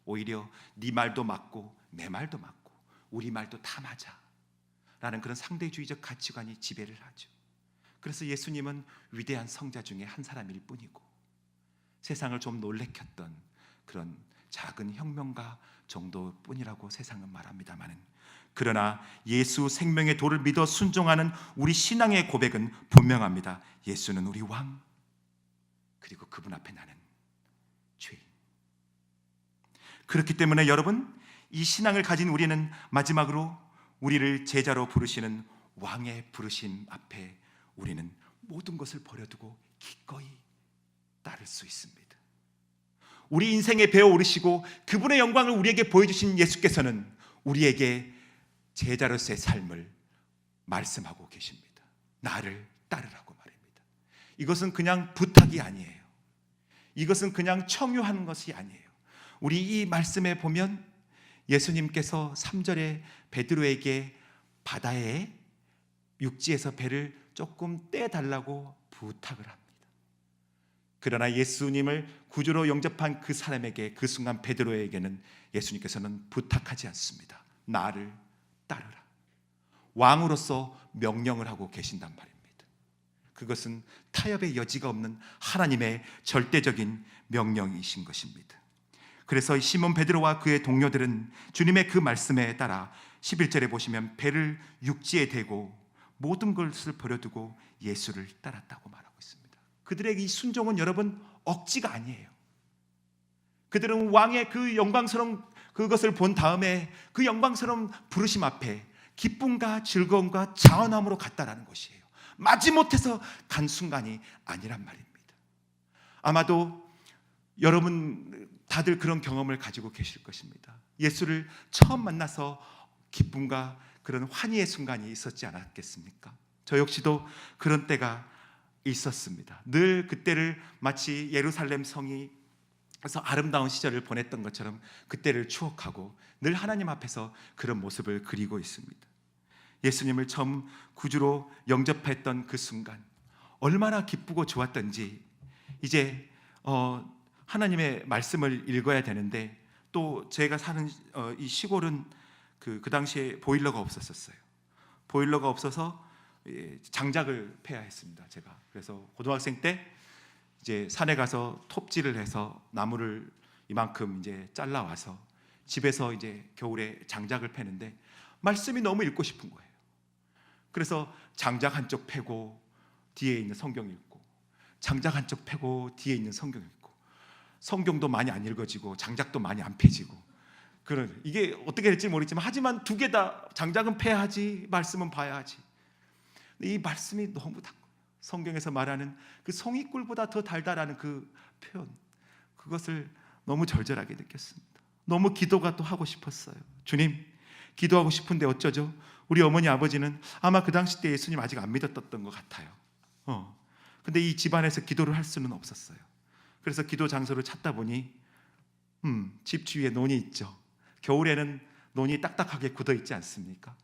오히려 네 말도 맞고 내 말도 맞고 우리 말도 다 맞아 라는 그런 상대주의적 가치관이 지배를 하죠. 그래서 예수님은 위대한 성자 중에 한 사람일 뿐이고 세상을 좀 놀래켰던 그런 작은 혁명가 정도뿐이라고 세상은 말합니다마는, 그러나 예수 생명의 도를 믿어 순종하는 우리 신앙의 고백은 분명합니다. 예수는 우리 왕, 그리고 그분 앞에 나는 죄인. 그렇기 때문에 여러분, 이 신앙을 가진 우리는 마지막으로 우리를 제자로 부르시는 왕의 부르심 앞에 우리는 모든 것을 버려두고 기꺼이 따를 수 있습니다. 우리 인생에 배어 오르시고 그분의 영광을 우리에게 보여주신 예수께서는 우리에게 제자로서의 삶을 말씀하고 계십니다. 나를 따르라고 말입니다. 이것은 그냥 부탁이 아니에요. 이것은 그냥 청유하는 것이 아니에요. 우리 이 말씀에 보면 예수님께서 3절에 베드로에게 바다에 육지에서 배를 조금 떼달라고 부탁을 합니다. 그러나 예수님을 구주로 영접한 그 사람에게, 그 순간 베드로에게는 예수님께서는 부탁하지 않습니다. 나를 따르라. 왕으로서 명령을 하고 계신단 말입니다. 그것은 타협의 여지가 없는 하나님의 절대적인 명령이신 것입니다. 그래서 시몬 베드로와 그의 동료들은 주님의 그 말씀에 따라 11절에 보시면 배를 육지에 대고 모든 것을 버려두고 예수를 따랐다고 말하고 있습니다. 그들의 이 순종은 여러분 억지가 아니에요. 그들은 왕의 그 영광스러운 그것을 본 다음에 그 영광스러운 부르심 앞에 기쁨과 즐거움과 자원함으로 갔다라는 것이에요. 마지못해서 간 순간이 아니란 말입니다. 아마도 여러분 다들 그런 경험을 가지고 계실 것입니다. 예수를 처음 만나서 기쁨과 그런 환희의 순간이 있었지 않았겠습니까? 저 역시도 그런 때가 있었습니다. 늘 그때를 마치 예루살렘 성이 그래서 아름다운 시절을 보냈던 것처럼 그때를 추억하고 늘 하나님 앞에서 그런 모습을 그리고 있습니다. 예수님을 처음 구주로 영접했던 그 순간 얼마나 기쁘고 좋았던지, 이제 하나님의 말씀을 읽어야 되는데, 또 제가 사는 이 시골은 그 당시에 보일러가 없었어요. 보일러가 없어서 장작을 패야 했습니다. 제가 그래서 고등학생 때 이제 산에 가서 톱질을 해서 나무를 이만큼 이제 잘라 와서 집에서 이제 겨울에 장작을 패는데 말씀이 너무 읽고 싶은 거예요. 그래서 장작 한쪽 패고 뒤에 있는 성경 읽고, 장작 한쪽 패고 뒤에 있는 성경 읽고, 성경도 많이 안 읽어지고 장작도 많이 안 펴지고, 이게 어떻게 될지 모르겠지만 하지만 두 개 다, 장작은 패야지 말씀은 봐야 하지. 이 말씀이 너무 단 거예요. 성경에서 말하는 그 송이꿀보다 더 달달하는 그 표현, 그것을 너무 절절하게 느꼈습니다. 너무 기도가 또 하고 싶었어요. 주님, 기도하고 싶은데 어쩌죠? 우리 어머니 아버지는 아마 그 당시 때 예수님 아직 안 믿었던 것 같아요. 근데 이 집안에서 기도를 할 수는 없었어요. 그래서 기도 장소를 찾다 보니 집 주위에 논이 있죠. 겨울에는 논이 딱딱하게 굳어 있지 않습니까?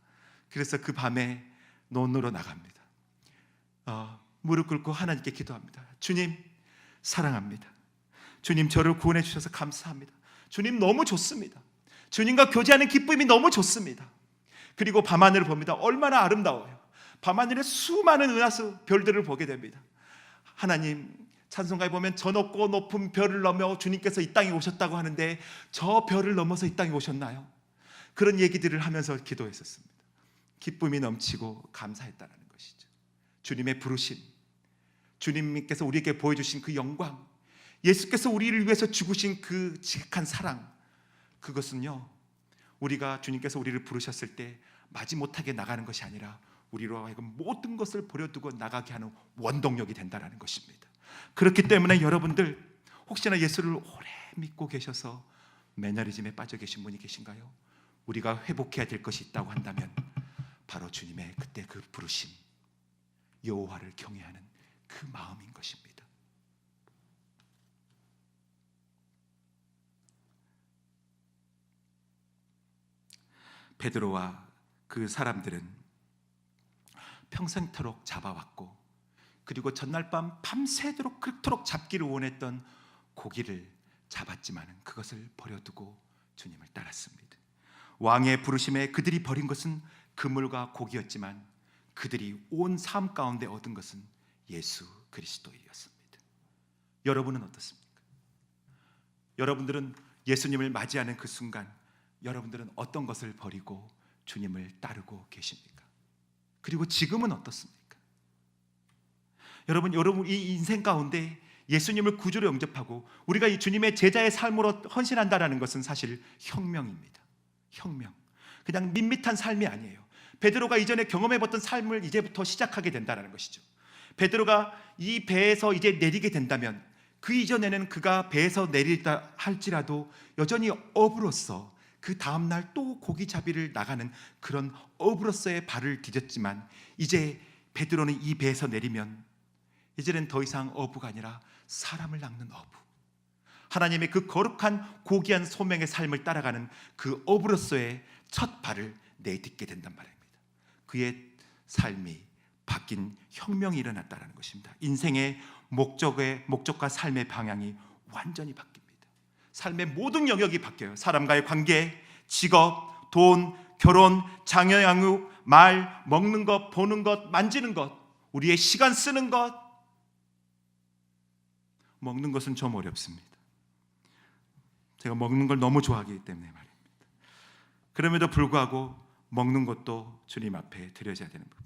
그래서 그 밤에 논으로 나갑니다. 무릎 꿇고 하나님께 기도합니다. 주님, 사랑합니다. 주님, 저를 구원해 주셔서 감사합니다. 주님, 너무 좋습니다. 주님과 교제하는 기쁨이 너무 좋습니다. 그리고 밤하늘을 봅니다. 얼마나 아름다워요. 밤하늘에 수많은 은하수 별들을 보게 됩니다. 하나님, 찬송가에 보면 저 높고 높은 별을 넘어 주님께서 이 땅에 오셨다고 하는데 저 별을 넘어서 이 땅에 오셨나요? 그런 얘기들을 하면서 기도했었습니다. 기쁨이 넘치고 감사했다는 것이죠. 주님의 부르심, 주님께서 우리에게 보여주신 그 영광, 예수께서 우리를 위해서 죽으신 그 지극한 사랑, 그것은요, 우리가 주님께서 우리를 부르셨을 때 마지못하게 나가는 것이 아니라 우리로 하여금 모든 것을 버려두고 나가게 하는 원동력이 된다는 것입니다. 그렇기 때문에 여러분들 혹시나 예수를 오래 믿고 계셔서 매너리즘에 빠져 계신 분이 계신가요? 우리가 회복해야 될 것이 있다고 한다면 바로 주님의 그때 그 부르심, 여호와를 경외하는 그 마음인 것입니다. 베드로와 그 사람들은 평생토록 잡아왔고, 그리고 전날 밤 밤새도록 그토록 잡기를 원했던 고기를 잡았지만 그것을 버려두고 주님을 따랐습니다. 왕의 부르심에 그들이 버린 것은 그물과 고기였지만 그들이 온 삶 가운데 얻은 것은 예수 그리스도이었습니다. 여러분은 어떻습니까? 여러분들은 예수님을 맞이하는 그 순간 여러분들은 어떤 것을 버리고 주님을 따르고 계십니까? 그리고 지금은 어떻습니까? 여러분 이 인생 가운데 예수님을 구주로 영접하고 우리가 이 주님의 제자의 삶으로 헌신한다라는 것은 사실 혁명입니다. 혁명. 그냥 밋밋한 삶이 아니에요. 베드로가 이전에 경험해봤던 삶을 이제부터 시작하게 된다는 것이죠. 베드로가 이 배에서 이제 내리게 된다면 그 이전에는 그가 배에서 내리다 할지라도 여전히 어부로서 그 다음날 또 고기잡이를 나가는 그런 어부로서의 발을 디뎠지만 이제 베드로는 이 배에서 내리면 이제는 더 이상 어부가 아니라 사람을 낚는 어부, 하나님의 그 거룩한 고귀한 소명의 삶을 따라가는 그 어부로서의 첫 발을 내딛게 된단 말입니다. 그의 삶이 바뀐 혁명이 일어났다는 것입니다. 인생의 목적과 삶의 방향이 완전히 바뀝니다. 삶의 모든 영역이 바뀌어요. 사람과의 관계, 직업, 돈, 결혼, 자녀 양육, 말, 먹는 것, 보는 것, 만지는 것, 우리의 시간 쓰는 것. 먹는 것은 좀 어렵습니다. 제가 먹는 걸 너무 좋아하기 때문에 말입니다. 그럼에도 불구하고 먹는 것도 주님 앞에 드려져야 되는 부분.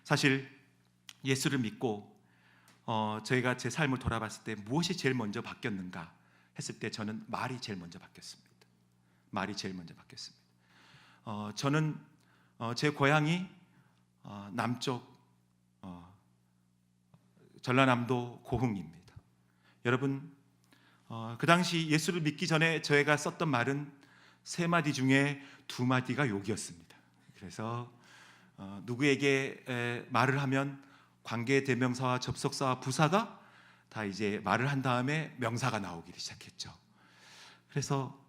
사실 예수를 믿고 저희가 제 삶을 돌아봤을 때 무엇이 제일 먼저 바뀌었는가 했을 때 저는 말이 제일 먼저 바뀌었습니다. 말이 제일 먼저 바뀌었습니다. 저는 제 고향이 남쪽 전라남도 고흥입니다. 여러분 그 당시 예수를 믿기 전에 저희가 썼던 말은 3마디 중에 2마디가 욕이었습니다. 그래서 누구에게 말을 하면 관계 대명사와 접속사와 부사가 다 이제 말을 한 다음에 명사가 나오기 시작했죠. 그래서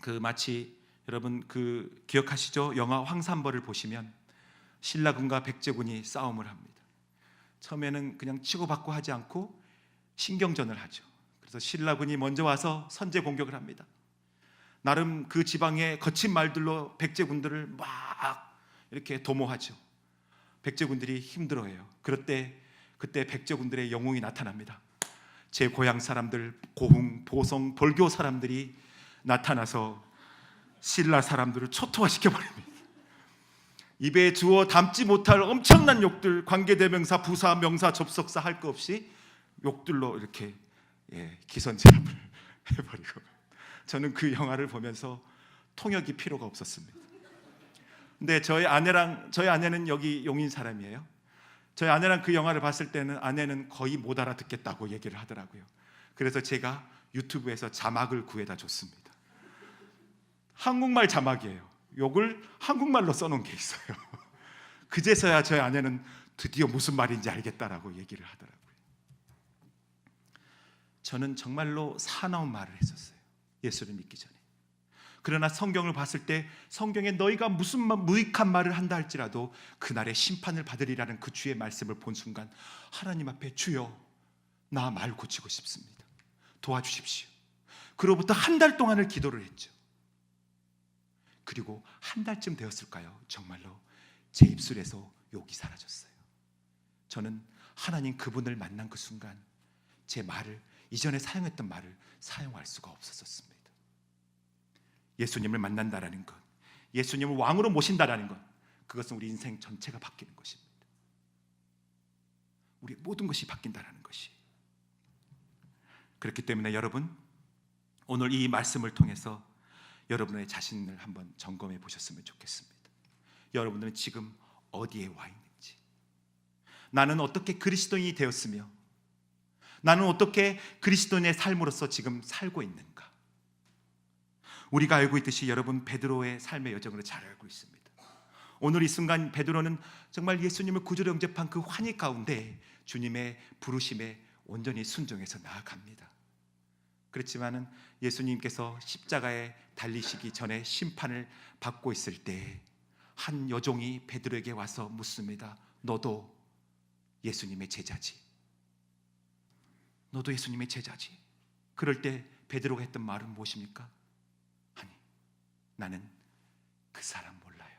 그 마치 여러분 그 기억하시죠? 영화 황산벌을 보시면 신라군과 백제군이 싸움을 합니다. 처음에는 그냥 치고받고 하지 않고 신경전을 하죠. 그래서 신라군이 먼저 와서 선제 공격을 합니다. 나름 그 지방의 거친 말들로 백제군들을 막 이렇게 도모하죠. 백제군들이 힘들어해요. 그때 백제군들의 영웅이 나타납니다. 제 고향 사람들, 고흥, 보성, 벌교 사람들이 나타나서 신라 사람들을 초토화시켜버립니다. 입에 주워 담지 못할 엄청난 욕들, 관계대명사, 부사, 명사, 접속사 할 거 없이 욕들로 이렇게 기선제압을 해버리고, 저는 그 영화를 보면서 통역이 필요가 없었습니다. 근데 저희 아내는 여기 용인 사람이에요. 저희 아내랑 그 영화를 봤을 때는 아내는 거의 못 알아듣겠다고 얘기를 하더라고요. 그래서 제가 유튜브에서 자막을 구해다 줬습니다. 한국말 자막이에요. 욕을 한국말로 써놓은 게 있어요. 그제서야 저희 아내는 드디어 무슨 말인지 알겠다라고 얘기를 하더라고요. 저는 정말로 사나운 말을 했었어요. 예수를 믿기 전에. 그러나 성경을 봤을 때 성경에 너희가 무슨 무익한 말을 한다 할지라도 그날의 심판을 받으리라는 그 주의 말씀을 본 순간 하나님 앞에 주여 나 말 고치고 싶습니다. 도와주십시오. 그로부터 한 달 동안을 기도를 했죠. 그리고 한 달쯤 되었을까요? 정말로 제 입술에서 욕이 사라졌어요. 저는 하나님 그분을 만난 그 순간 제 말을, 이전에 사용했던 말을 사용할 수가 없었습니다. 예수님을 만난다라는 것, 예수님을 왕으로 모신다라는 것, 그것은 우리 인생 전체가 바뀌는 것입니다. 우리 모든 것이 바뀐다라는 것이. 그렇기 때문에 여러분, 오늘 이 말씀을 통해서 여러분의 자신을 한번 점검해 보셨으면 좋겠습니다. 여러분들은 지금 어디에 와 있는지, 나는 어떻게 그리스도인이 되었으며 나는 어떻게 그리스도인의 삶으로서 지금 살고 있는가. 우리가 알고 있듯이 여러분 베드로의 삶의 여정을 잘 알고 있습니다. 오늘 이 순간 베드로는 정말 예수님을 구주로 영접한 그 환희 가운데 주님의 부르심에 온전히 순종해서 나아갑니다. 그렇지만은 예수님께서 십자가에 달리시기 전에 심판을 받고 있을 때 한 여종이 베드로에게 와서 묻습니다. 너도 예수님의 제자지? 너도 예수님의 제자지? 그럴 때 베드로가 했던 말은 무엇입니까? 아니, 나는 그 사람 몰라요.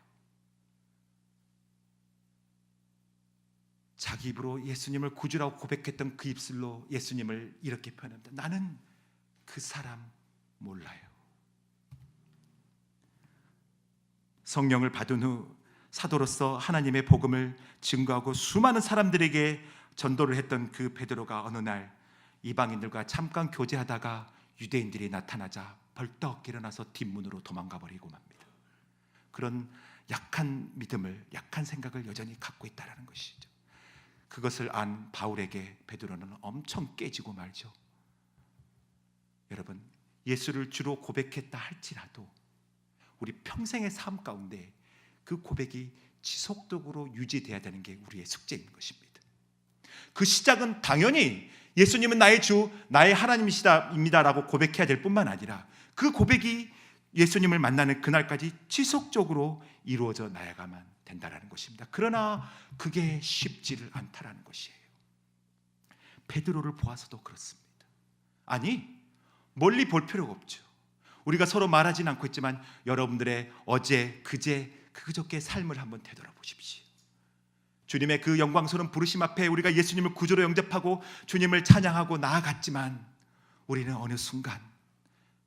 자기 입으로 예수님을 구주라고 고백했던 그 입술로 예수님을 이렇게 표현합니다. 나는 그 사람 몰라요. 성령을 받은 후 사도로서 하나님의 복음을 증거하고 수많은 사람들에게 전도를 했던 그 베드로가 어느 날 이방인들과 잠깐 교제하다가 유대인들이 나타나자 벌떡 일어나서 뒷문으로 도망가 버리고 맙니다. 그런 약한 믿음을, 약한 생각을 여전히 갖고 있다는 것이죠. 그것을 안 바울에게 베드로는 엄청 깨지고 말죠. 여러분, 예수를 주로 고백했다 할지라도 우리 평생의 삶 가운데 그 고백이 지속적으로 유지돼야 되는 게 우리의 숙제인 것입니다. 그 시작은 당연히 예수님은 나의 주, 나의 하나님이시다라고 고백해야 될 뿐만 아니라 그 고백이 예수님을 만나는 그날까지 지속적으로 이루어져 나아가만 된다는 것입니다. 그러나 그게 쉽지를 않다라는 것이에요. 베드로를 보아서도 그렇습니다. 아니, 멀리 볼 필요가 없죠. 우리가 서로 말하진 않고 있지만 여러분들의 어제, 그제, 그저께 삶을 한번 되돌아보십시오. 주님의 그 영광스러운 부르심 앞에 우리가 예수님을 구주로 영접하고 주님을 찬양하고 나아갔지만 우리는 어느 순간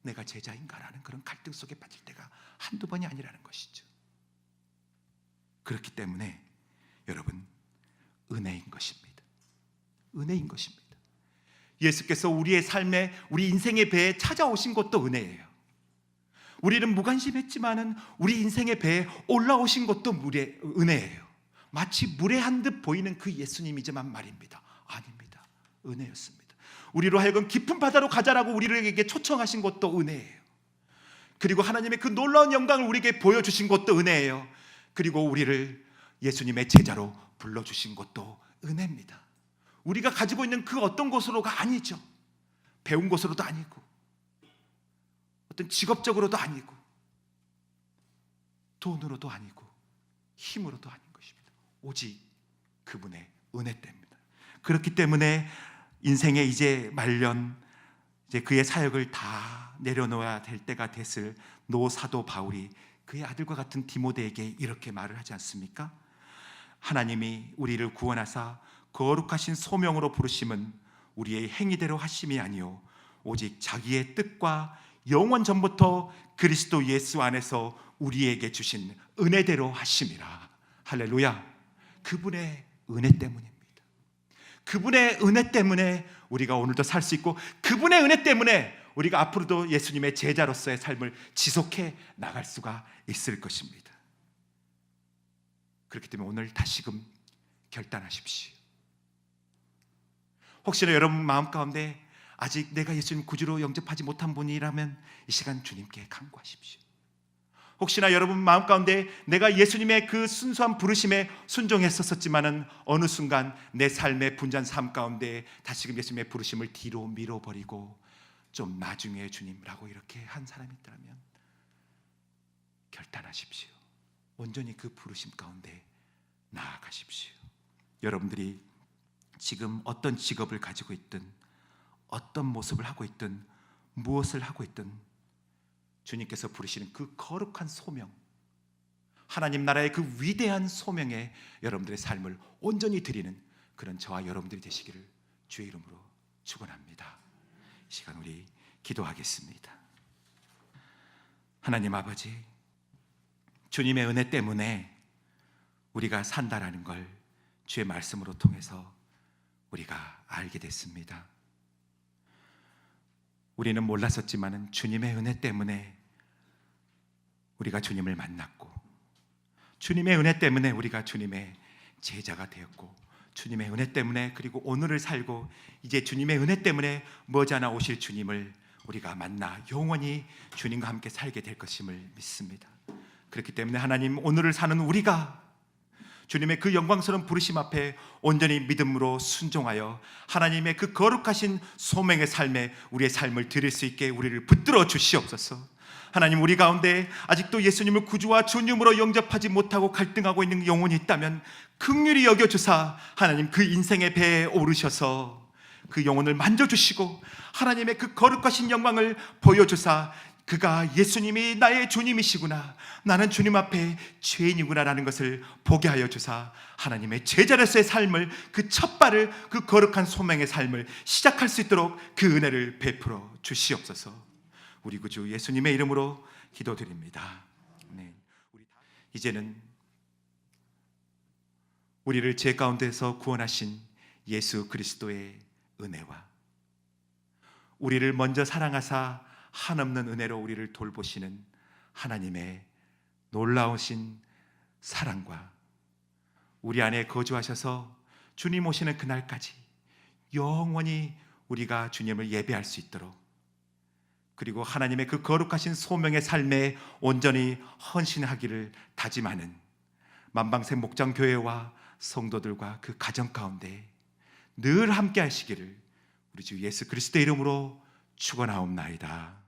내가 제자인가라는 그런 갈등 속에 빠질 때가 한두 번이 아니라는 것이죠. 그렇기 때문에 여러분, 은혜인 것입니다. 은혜인 것입니다. 예수께서 우리의 삶에, 우리 인생의 배에 찾아오신 것도 은혜예요. 우리는 무관심했지만은 우리 인생의 배에 올라오신 것도 은혜예요. 마치 무례한 듯 보이는 그 예수님이지만 말입니다. 아닙니다. 은혜였습니다. 우리로 하여금 깊은 바다로 가자라고 우리에게 초청하신 것도 은혜예요. 그리고 하나님의 그 놀라운 영광을 우리에게 보여주신 것도 은혜예요. 그리고 우리를 예수님의 제자로 불러주신 것도 은혜입니다. 우리가 가지고 있는 그 어떤 것으로가 아니죠. 배운 것으로도 아니고 어떤 직업적으로도 아니고 돈으로도 아니고 힘으로도 아닌 것입니다. 오직 그분의 은혜 때문입니다. 그렇기 때문에 인생의 이제 말년, 이제 그의 사역을 다 내려놓아야 될 때가 됐을 노 사도 바울이 그의 아들과 같은 디모데에게 이렇게 말을 하지 않습니까? 하나님이 우리를 구원하사 거룩하신 소명으로 부르심은 우리의 행위대로 하심이 아니요 오직 자기의 뜻과 영원 전부터 그리스도 예수 안에서 우리에게 주신 은혜대로 하심이라. 할렐루야. 그분의 은혜 때문입니다. 그분의 은혜 때문에 우리가 오늘도 살 수 있고 그분의 은혜 때문에 우리가 앞으로도 예수님의 제자로서의 삶을 지속해 나갈 수가 있을 것입니다. 그렇기 때문에 오늘 다시금 결단하십시오. 혹시나 여러분 마음 가운데 아직 내가 예수님 구주로 영접하지 못한 분이라면 이 시간 주님께 간구하십시오. 혹시나 여러분 마음 가운데 내가 예수님의 그 순수한 부르심에 순종했었지만은 어느 순간 내 삶의 분주한 삶 가운데 다시금 예수님의 부르심을 뒤로 밀어버리고 좀 나중에 주님라고 이렇게 한 사람이 있다면 결단하십시오. 온전히 그 부르심 가운데 나아가십시오. 여러분들이 지금 어떤 직업을 가지고 있든 어떤 모습을 하고 있든 무엇을 하고 있든 주님께서 부르시는 그 거룩한 소명, 하나님 나라의 그 위대한 소명에 여러분들의 삶을 온전히 드리는 그런 저와 여러분들이 되시기를 주의 이름으로 축원합니다. 이 시간 우리 기도하겠습니다. 하나님 아버지, 주님의 은혜 때문에 우리가 산다라는 걸 주의 말씀으로 통해서 우리가 알게 됐습니다. 우리는 몰랐었지만 주님의 은혜 때문에 우리가 주님을 만났고 주님의 은혜 때문에 우리가 주님의 제자가 되었고 주님의 은혜 때문에 그리고 오늘을 살고 이제 주님의 은혜 때문에 머지않아 오실 주님을 우리가 만나 영원히 주님과 함께 살게 될 것임을 믿습니다. 그렇기 때문에 하나님, 오늘을 사는 우리가 주님의 그 영광스러운 부르심 앞에 온전히 믿음으로 순종하여 하나님의 그 거룩하신 소명의 삶에 우리의 삶을 드릴 수 있게 우리를 붙들어 주시옵소서. 하나님, 우리 가운데 아직도 예수님을 구주와 주님으로 영접하지 못하고 갈등하고 있는 영혼이 있다면 긍휼히 여겨주사 하나님 그 인생의 배에 오르셔서 그 영혼을 만져주시고 하나님의 그 거룩하신 영광을 보여주사 그가 예수님이 나의 주님이시구나, 나는 주님 앞에 죄인이구나 라는 것을 보게 하여 주사 하나님의 제자로서의 삶을, 그 첫발을, 그 거룩한 소명의 삶을 시작할 수 있도록 그 은혜를 베풀어 주시옵소서. 우리 구주 예수님의 이름으로 기도드립니다. 네. 이제는 우리를 죄 가운데서 구원하신 예수 그리스도의 은혜와 우리를 먼저 사랑하사 한없는 은혜로 우리를 돌보시는 하나님의 놀라우신 사랑과 우리 안에 거주하셔서 주님 오시는 그날까지 영원히 우리가 주님을 예배할 수 있도록, 그리고 하나님의 그 거룩하신 소명의 삶에 온전히 헌신하기를 다짐하는 만방생 목장교회와 성도들과 그 가정 가운데 늘 함께 하시기를 우리 주 예수 그리스도의 이름으로 축원하옵나이다.